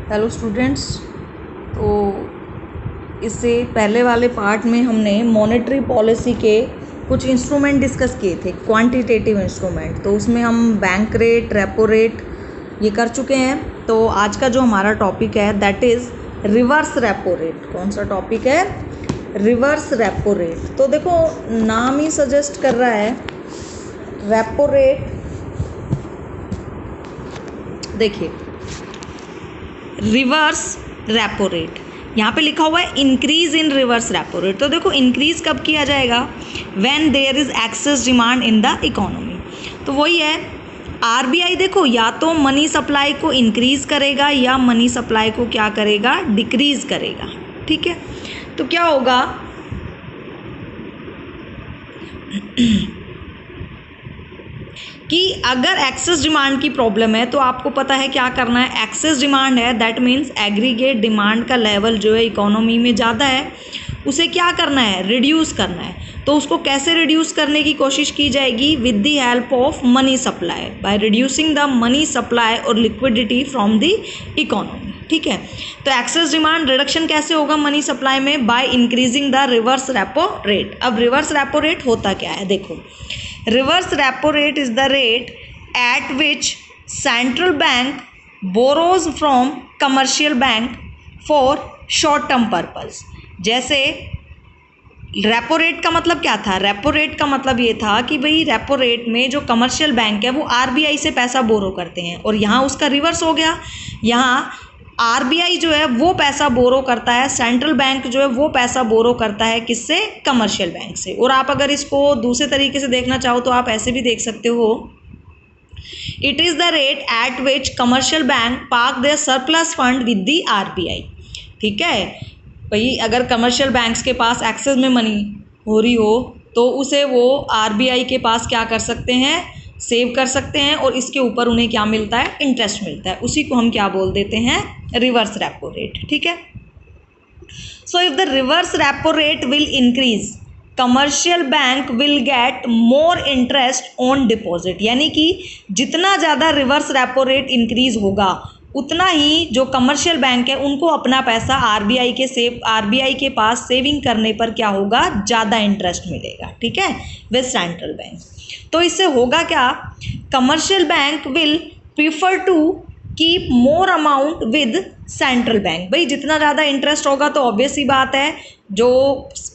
Hello students. तो इससे पहले वाले पार्ट में हमने मॉनेटरी पॉलिसी के कुछ इंस्ट्रूमेंट डिस्कस किए थे, क्वांटिटेटिव इंस्ट्रूमेंट। तो उसमें हम बैंक रेट, रेपो रेट ये कर चुके हैं। तो आज का जो हमारा टॉपिक है that is reverse repo rate. कौन सा टॉपिक है? Reverse repo rate. तो देखो नाम ही सजेस्ट कर रहा है रेपो रेट। देखिए रिवर्स रेपो रेट, यहाँ पे लिखा हुआ है increase in reverse repo rate. तो देखो इंक्रीज कब किया जाएगा? When there is excess demand in the economy. तो वही है आरबीआई, देखो या तो मनी सप्लाई को इंक्रीज करेगा या मनी सप्लाई को क्या करेगा? डिक्रीज करेगा। ठीक है, तो क्या होगा कि अगर एक्सेस डिमांड की प्रॉब्लम है तो आपको पता है क्या करना है। एक्सेस डिमांड है दैट मीन्स एग्रीगेट डिमांड का लेवल जो है इकोनॉमी में ज़्यादा है, उसे क्या करना है? रिड्यूस करना है। तो उसको कैसे रिड्यूस करने की कोशिश की जाएगी? With the help of money supply, by reducing the money supply और लिक्विडिटी फ्रॉम द इकोनॉमी। ठीक है, तो एक्सेस डिमांड रिडक्शन कैसे होगा मनी सप्लाई में? By increasing the reverse repo rate. अब रिवर्स रेपो रेट होता क्या है? देखो reverse repo rate is the rate at which central bank borrows from commercial bank for short term purpose। जैसे repo rate का मतलब क्या था? रेपो रेट का मतलब ये था कि भाई रेपो रेट में जो कमर्शियल बैंक है वो आरबीआई से पैसा बोरो करते हैं, और यहाँ उसका रिवर्स हो गया। यहाँ आरबीआई जो है वो पैसा बोरो करता है, सेंट्रल बैंक जो है वो पैसा बोरो करता है किससे? कमर्शियल बैंक से। और आप अगर इसको दूसरे तरीके से देखना चाहो तो आप ऐसे भी देख सकते हो, it is the rate at which commercial bank park their surplus fund with the RBI. ठीक है भाई, अगर कमर्शियल बैंक्स के पास एक्सेस में मनी हो रही हो तो उसे वो आरबीआई के पास क्या कर सकते हैं? सेव कर सकते हैं, और इसके ऊपर उन्हें क्या मिलता है? इंटरेस्ट मिलता है। उसी को हम क्या बोल देते हैं? Reverse repo rate. ठीक है, so if the reverse repo rate will increase, commercial bank will get more interest on deposit. यानी कि जितना ज़्यादा रिवर्स रेपो रेट इंक्रीज होगा उतना ही जो कमर्शियल बैंक है उनको अपना पैसा आरबीआई के पास सेविंग करने पर क्या होगा? ज़्यादा इंटरेस्ट मिलेगा। ठीक है, विद सेंट्रल बैंक। तो इससे होगा क्या? Commercial bank will prefer to keep more amount with central bank. भाई जितना ज़्यादा इंटरेस्ट होगा तो ऑब्वियस ही बात है जो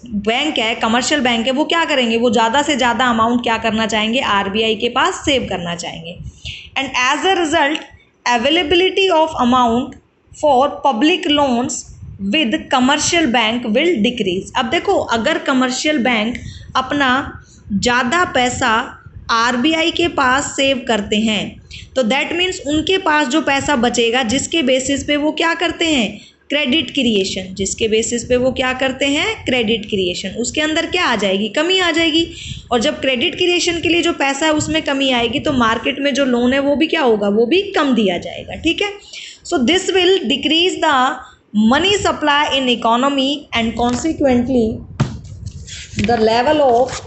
बैंक है, कमर्शियल बैंक है, वो क्या करेंगे? वो ज़्यादा से ज़्यादा अमाउंट क्या करना चाहेंगे? आरबीआई के पास सेव करना चाहेंगे। And as a result availability of amount for public loans with commercial bank will decrease. अब देखो अगर कमर्शियल बैंक अपना ज़्यादा पैसा आरबीआई के पास सेव करते हैं तो दैट मीन्स उनके पास जो पैसा बचेगा जिसके बेसिस पे वो क्या करते हैं? Credit creation. जिसके बेसिस पे वो क्या करते हैं? Credit creation. उसके अंदर क्या आ जाएगी? कमी आ जाएगी। और जब क्रेडिट क्रिएशन के लिए जो पैसा है उसमें कमी आएगी तो मार्केट में जो लोन है वो भी क्या होगा? वो भी कम दिया जाएगा। ठीक है, so this will decrease the money supply in economy and consequently the level of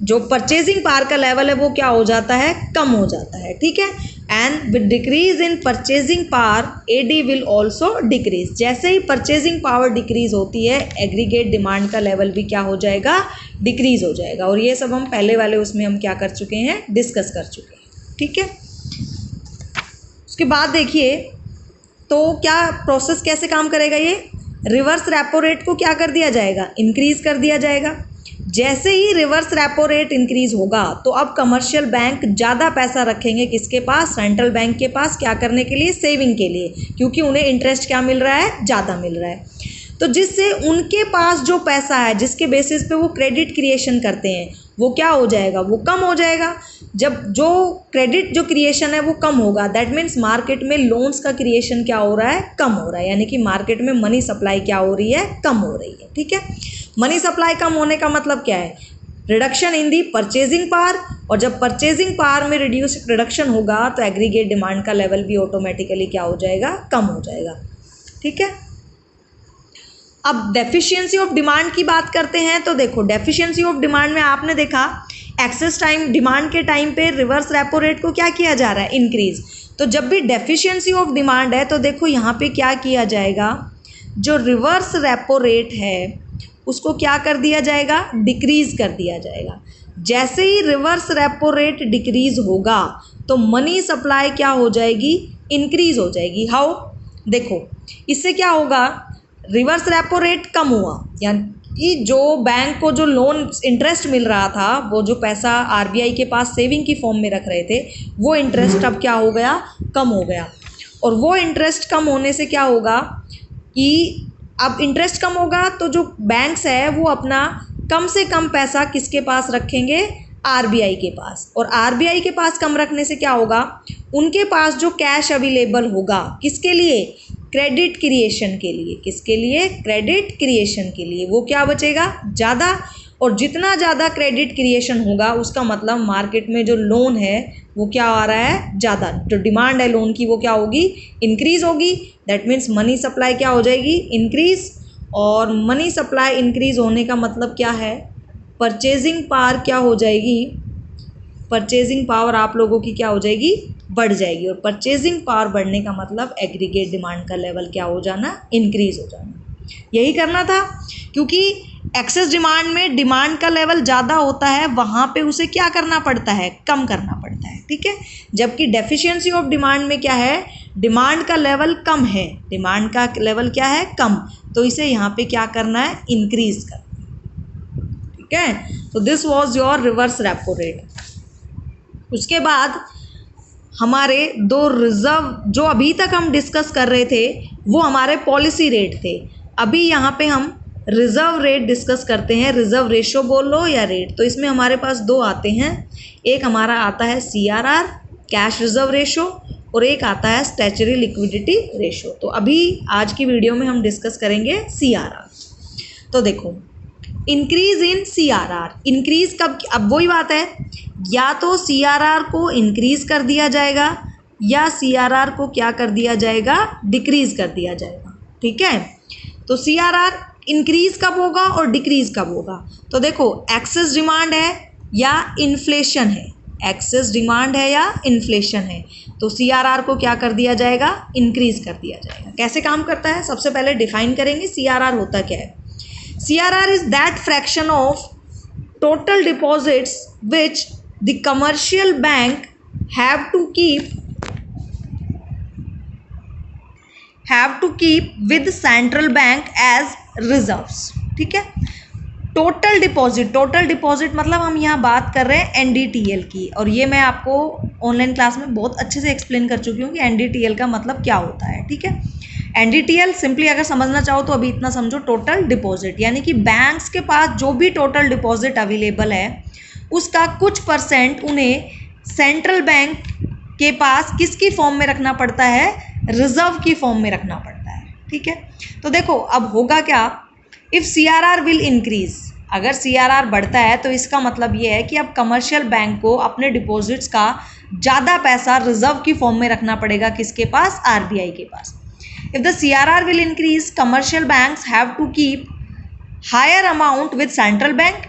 जो परचेजिंग पावर का लेवल है वो क्या हो जाता है? कम हो जाता है। ठीक है, and with decrease in purchasing power AD will also decrease. जैसे ही परचेजिंग पावर डिक्रीज होती है एग्रीगेट डिमांड का लेवल भी क्या हो जाएगा? डिक्रीज हो जाएगा। और ये सब हम पहले वाले उसमें हम क्या कर चुके हैं? डिस्कस कर चुके हैं। ठीक है, उसके बाद देखिए तो क्या प्रोसेस कैसे काम करेगा? ये रिवर्स रेपो रेट को क्या कर दिया जाएगा? इंक्रीज कर दिया जाएगा। जैसे ही रिवर्स रेपो रेट इंक्रीज होगा तो अब कमर्शियल बैंक ज़्यादा पैसा रखेंगे किसके पास? सेंट्रल बैंक के पास। क्या करने के लिए? सेविंग के लिए, क्योंकि उन्हें इंटरेस्ट क्या मिल रहा है? ज़्यादा मिल रहा है। तो जिससे उनके पास जो पैसा है जिसके बेसिस पे वो क्रेडिट क्रिएशन करते हैं वो क्या हो जाएगा? वो कम हो जाएगा। जब जो क्रेडिट जो क्रिएशन है वो कम होगा दैट मीन्स मार्केट में लोन्स का क्रिएशन क्या हो रहा है? कम हो रहा है। यानी कि मार्केट में मनी सप्लाई क्या हो रही है? कम हो रही है। ठीक है, मनी सप्लाई कम होने का मतलब क्या है? Reduction in the purchasing power. और जब परचेजिंग पावर में रिडक्शन होगा तो एग्रीगेट डिमांड का लेवल भी ऑटोमेटिकली क्या हो जाएगा? कम हो जाएगा। ठीक है, अब डेफिशिएंसी ऑफ डिमांड की बात करते हैं। तो देखो डेफिशिएंसी ऑफ डिमांड में आपने देखा एक्सेस टाइम डिमांड के टाइम पे रिवर्स रेपो रेट को क्या किया जा रहा है? इंक्रीज। तो जब भी डेफिशिएंसी ऑफ डिमांड है तो देखो यहाँ पे क्या किया जाएगा, जो रिवर्स रेपो रेट है उसको क्या कर दिया जाएगा, डिक्रीज़ कर दिया जाएगा। जैसे ही रिवर्स रेपो रेट डिक्रीज़ होगा तो मनी सप्लाई क्या हो जाएगी, इंक्रीज़ हो जाएगी। हाउ, देखो इससे क्या होगा, रिवर्स रेपो रेट कम हुआ, यानी जो बैंक को जो लोन इंटरेस्ट मिल रहा था, वो जो पैसा आरबीआई के पास सेविंग की फॉर्म में रख रहे थे, वो इंटरेस्ट अब क्या हो गया, कम हो गया। और वो इंटरेस्ट कम होने से क्या होगा कि अब इंटरेस्ट कम होगा तो जो बैंक्स है वो अपना कम से कम पैसा किसके पास रखेंगे, आरबीआई के पास। और आरबीआई के पास कम रखने से क्या होगा, उनके पास जो कैश अवेलेबल होगा किसके लिए, क्रेडिट क्रिएशन के लिए। किसके लिए, क्रेडिट क्रिएशन के लिए। वो क्या बचेगा, ज़्यादा। और जितना ज़्यादा क्रेडिट क्रिएशन होगा उसका मतलब मार्केट में जो लोन है वो क्या आ रहा है, ज़्यादा। जो डिमांड है लोन की वो क्या होगी, इंक्रीज़ होगी। दैट मीन्स मनी सप्लाई क्या हो जाएगी, इंक्रीज़। और मनी सप्लाई इंक्रीज़ होने का मतलब क्या है, परचेजिंग पावर क्या हो जाएगी, परचेजिंग पावर आप लोगों की क्या हो जाएगी, बढ़ जाएगी। और परचेजिंग पावर बढ़ने का मतलब एग्रीगेट डिमांड का लेवल क्या हो जाना, इंक्रीज़ हो जाना। यही करना था, क्योंकि एक्सेस डिमांड में डिमांड का लेवल ज़्यादा होता है, वहाँ पे उसे क्या करना पड़ता है, कम करना पड़ता है, ठीक है। जबकि डेफिशिएंसी ऑफ डिमांड में क्या है, डिमांड का लेवल कम है, डिमांड का लेवल क्या है, कम। तो इसे यहाँ पे क्या करना है, इंक्रीज करना, ठीक है। तो this was your reverse repo rate. उसके बाद हमारे दो रिजर्व जो अभी तक हम डिस्कस कर रहे थे वो हमारे पॉलिसी रेट थे। अभी यहाँ पे हम रिजर्व रेट डिस्कस करते हैं, रिजर्व रेशो बोल लो या रेट। तो इसमें हमारे पास दो आते हैं, एक हमारा आता है CRR कैश रिजर्व रेशो और एक आता है स्टैच्यूटरी लिक्विडिटी रेशो। तो अभी आज की वीडियो में हम डिस्कस करेंगे CRR। तो देखो इंक्रीज इन CRR, इंक्रीज कब, अब वही बात है, या तो CRR को इंक्रीज कर दिया जाएगा या CRR को क्या कर दिया जाएगा, डिक्रीज कर दिया जाएगा, ठीक है। तो CRR इंक्रीज कब होगा और डिक्रीज कब होगा, तो देखो एक्सेस डिमांड है या इन्फ्लेशन है, एक्सेस डिमांड है या इन्फ्लेशन है, तो CRR को क्या कर दिया जाएगा, इंक्रीज कर दिया जाएगा। कैसे काम करता है, सबसे पहले डिफाइन करेंगे CRR होता क्या है। CRR is that fraction of total deposits which the commercial bank have to keep with central bank as reserves, ठीक है। टोटल डिपॉजिट मतलब हम यहाँ बात कर रहे हैं NDTL की, और ये मैं आपको ऑनलाइन क्लास में बहुत अच्छे से एक्सप्लेन कर चुकी हूँ कि NDTL का मतलब क्या होता है, ठीक है। NDTL सिंपली अगर समझना चाहो तो अभी इतना समझो, टोटल डिपॉजिट यानी कि बैंक्स के पास जो भी टोटल डिपॉजिट अवेलेबल है उसका कुछ परसेंट उन्हें सेंट्रल बैंक के पास किसकी फॉर्म में रखना पड़ता है, रिजर्व की फॉर्म में रखना पड़ता है, ठीक है। तो देखो अब होगा क्या, इफ़ CRR विल इंक्रीज, अगर CRR बढ़ता है तो इसका मतलब ये है कि अब कमर्शियल बैंक को अपने डिपॉजिट्स का ज़्यादा पैसा रिजर्व की फॉर्म में रखना पड़ेगा, किसके पास, RBI के पास। If the CRR will increase, commercial banks have to keep higher amount with central bank,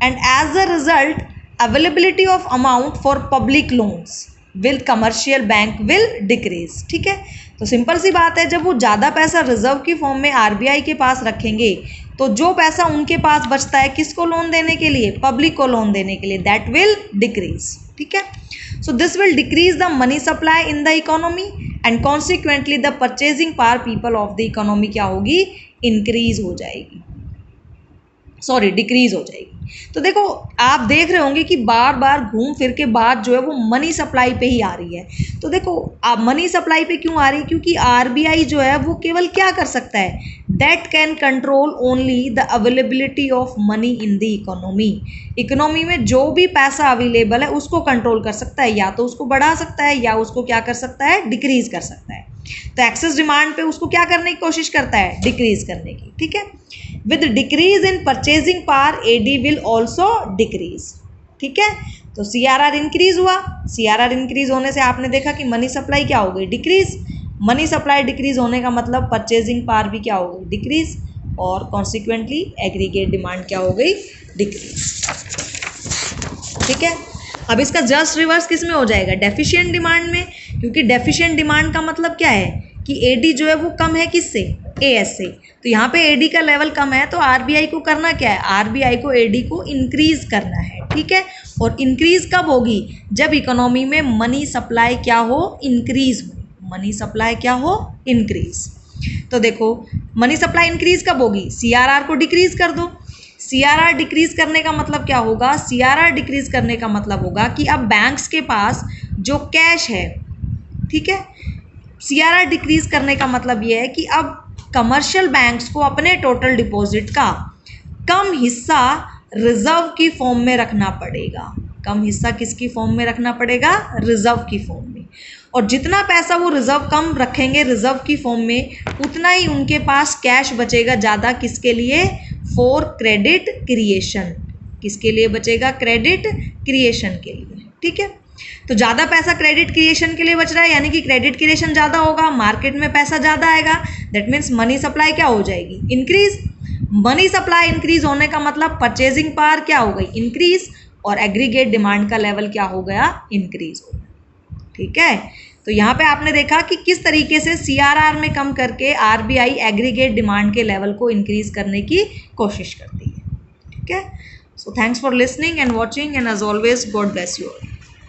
and as a result, availability of amount for public loans will commercial bank will decrease, ठीक है। तो simple सी बात है, जब वो ज़्यादा पैसा reserve की फॉर्म में RBI के पास रखेंगे तो जो पैसा उनके पास बचता है किसको लोन देने के लिए, पब्लिक को लोन देने के लिए, दैट विल डिक्रीज, ठीक है। So this will decrease the money supply in the economy and consequently the purchasing power people of the economy क्या होगी, इंक्रीज हो जाएगी, सॉरी डिक्रीज हो जाएगी। तो देखो आप देख रहे होंगे कि बार बार घूम फिर के बात जो है वो मनी सप्लाई पे ही आ रही है। तो देखो आप मनी सप्लाई पे क्यों आ रही है, क्योंकि RBI जो है वो केवल क्या कर सकता है, that can control only the availability of money in the economy. Economy में जो भी पैसा अवेलेबल है उसको कंट्रोल कर सकता है, या तो उसको बढ़ा सकता है या उसको क्या कर सकता है, डिक्रीज कर सकता है। तो एक्सेस डिमांड पे उसको क्या करने की कोशिश करता है, डिक्रीज करने की, ठीक है। With decrease in purchasing power AD will also decrease, ठीक है। तो CRR इंक्रीज हुआ, CRR इंक्रीज होने से आपने देखा कि मनी सप्लाई क्या हो गई, डिक्रीज। मनी सप्लाई डिक्रीज होने का मतलब परचेजिंग पावर भी क्या हो गई, डिक्रीज, और कॉन्सिक्वेंटली एग्रीगेट डिमांड क्या हो गई, डिक्रीज, ठीक है। अब इसका जस्ट रिवर्स किस में हो जाएगा, डेफिशिएंट डिमांड में, क्योंकि डेफिशिएंट डिमांड का मतलब क्या है कि एडी जो है वो कम है किससे, एएस से। तो यहाँ पे एडी का लेवल कम है तो आरबीआई को करना क्या है, आरबीआई को एडी को इंक्रीज करना है, ठीक है। और इंक्रीज कब होगी, जब इकोनॉमी में मनी सप्लाई क्या हो, इंक्रीज हो, मनी सप्लाई क्या हो, इंक्रीज। तो देखो मनी सप्लाई इंक्रीज कब होगी, सीआरआर को डिक्रीज कर दो। सीआरआर डिक्रीज करने का मतलब क्या होगा, सीआरआर डिक्रीज करने का मतलब होगा कि अब बैंक्स के पास जो कैश है, ठीक है, सीआरआर डिक्रीज करने का मतलब ये है कि अब कमर्शियल बैंक्स को अपने टोटल डिपॉजिट का कम हिस्सा रिजर्व की फॉर्म में रखना पड़ेगा। कम हिस्सा किसकी फॉर्म में रखना पड़ेगा, रिजर्व की फॉर्म में। और जितना पैसा वो रिजर्व कम रखेंगे रिजर्व की फॉर्म में, उतना ही उनके पास कैश बचेगा ज़्यादा, किसके लिए, फॉर क्रेडिट क्रिएशन। किसके लिए बचेगा, क्रेडिट क्रिएशन के लिए, ठीक है। तो ज़्यादा पैसा क्रेडिट क्रिएशन के लिए बच रहा है, यानी कि क्रेडिट क्रिएशन ज़्यादा होगा, मार्केट में पैसा ज़्यादा आएगा, दैट मीन्स मनी सप्लाई क्या हो जाएगी, इंक्रीज। मनी सप्लाई इंक्रीज होने का मतलब परचेजिंग पावर क्या हो गई, इंक्रीज, और एग्रीगेट डिमांड का लेवल क्या हो गया, इंक्रीज हो गया, ठीक है। तो यहाँ पे आपने देखा कि किस तरीके से सीआरआर में कम करके आरबीआई एग्रीगेट डिमांड के लेवल को इंक्रीज करने की कोशिश करती है, ठीक है। So thanks for listening and watching, and as always God bless you all.